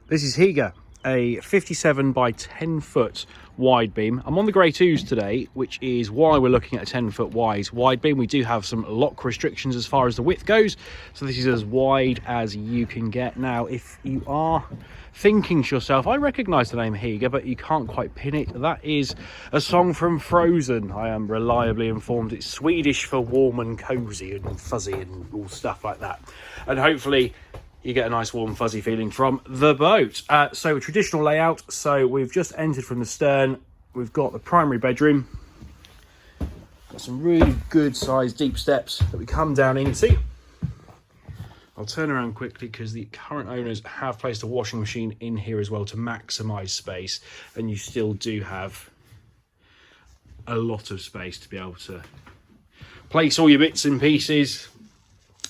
This is Hygge, a 57 by 10 foot wide beam. I'm on the Grey 2s today, which is why we're looking at a 10 foot wide beam. We do have some lock restrictions as far as the width goes, so this is as wide as you can get. Now, if you are thinking to yourself, I recognise the name Hygge, but you can't quite pin it, that is a song from Frozen. I am reliably informed it's Swedish for warm and cosy and fuzzy and all stuff like that. And hopefully you get a nice warm fuzzy feeling from the boat. So a traditional layout. So we've just entered from the stern. We've got the primary bedroom. Got some really good sized deep steps that we come down into. I'll turn around quickly because the current owners have placed a washing machine in here as well to maximise space, and you still do have a lot of space to be able to place all your bits and pieces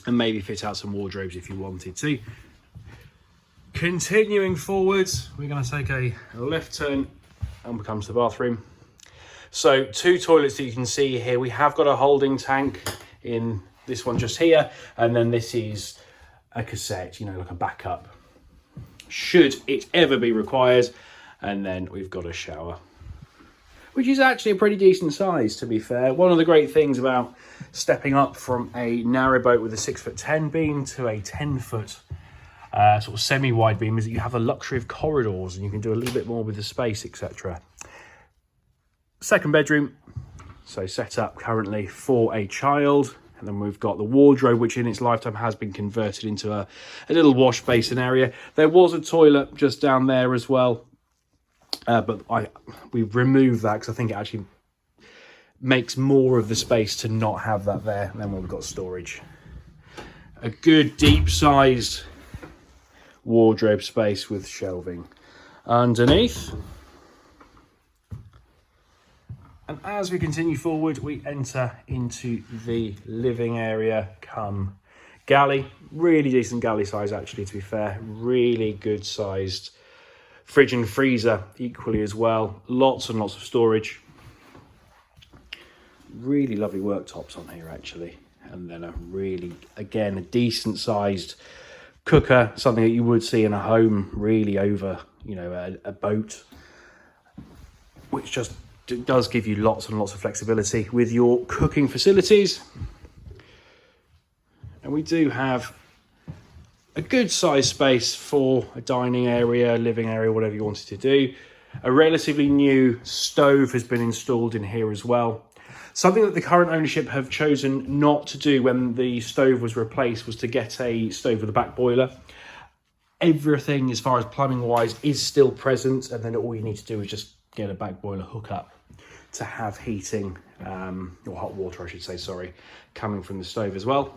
and maybe fit out some wardrobes if you wanted to. Continuing forwards, we're going to take a left turn and become to the bathroom. So 2 toilets that you can see here. We have got a holding tank in this one just here, and then this is a cassette, you know, like a backup should it ever be required. And then we've got a shower, which is actually a pretty decent size, to be fair. One of the great things about stepping up from a narrow boat with a 6'10" beam to a 10 foot sort of semi-wide beam is that you have the luxury of corridors and you can do a little bit more with the space, etc. Second bedroom, so set up currently for a child. And then we've got the wardrobe, which in its lifetime has been converted into a little wash basin area. There was a toilet just down there as well. But we've removed that because I think it actually makes more of the space to not have that there. And then we've got storage. A good deep sized wardrobe space with shelving underneath. And as we continue forward, we enter into the living area come galley. Really decent galley size, actually, to be fair. Really good sized fridge and freezer equally as well. Lots and lots of storage. Really lovely worktops on here, actually. And then a really, again, a decent sized cooker, something that you would see in a home really over, you know, a boat, which just does give you lots and lots of flexibility with your cooking facilities. And we do have a good size space for a dining area, living area, whatever you wanted to do. A relatively new stove has been installed in here as well. Something that the current ownership have chosen not to do when the stove was replaced was to get a stove with a back boiler. Everything as far as plumbing wise is still present, and then all you need to do is just get a back boiler hookup to have heating, or hot water I should say, sorry, coming from the stove as well.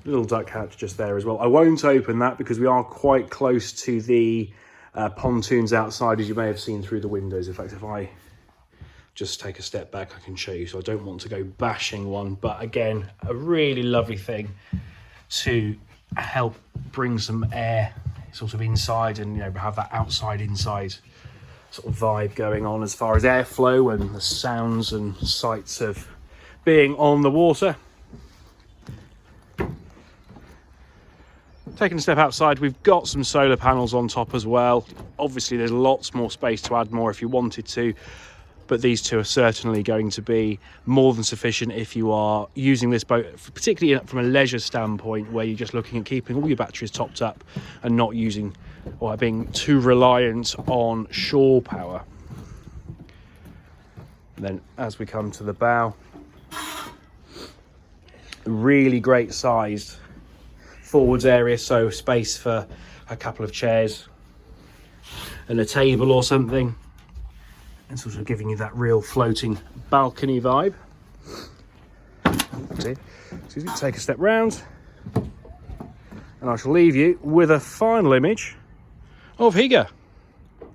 Little duck hatch just there as well. I won't open that because we are quite close to the pontoons outside, as you may have seen through the windows. In fact, if I just take a step back, I can show you. So I don't want to go bashing one, but again, a really lovely thing to help bring some air sort of inside and, you know, have that outside inside sort of vibe going on as far as airflow and the sounds and sights of being on the water. Taking a step outside, we've got some solar panels on top as well. Obviously there's lots more space to add more if you wanted to, but these two are certainly going to be more than sufficient if you are using this boat, particularly from a leisure standpoint, where you're just looking at keeping all your batteries topped up and not using or being too reliant on shore power. And then as we come to the bow, really great sized forwards area, so space for a couple of chairs and a table or something, and sort of giving you that real floating balcony vibe. So you take a step round, and I shall leave you with a final image of Hygge.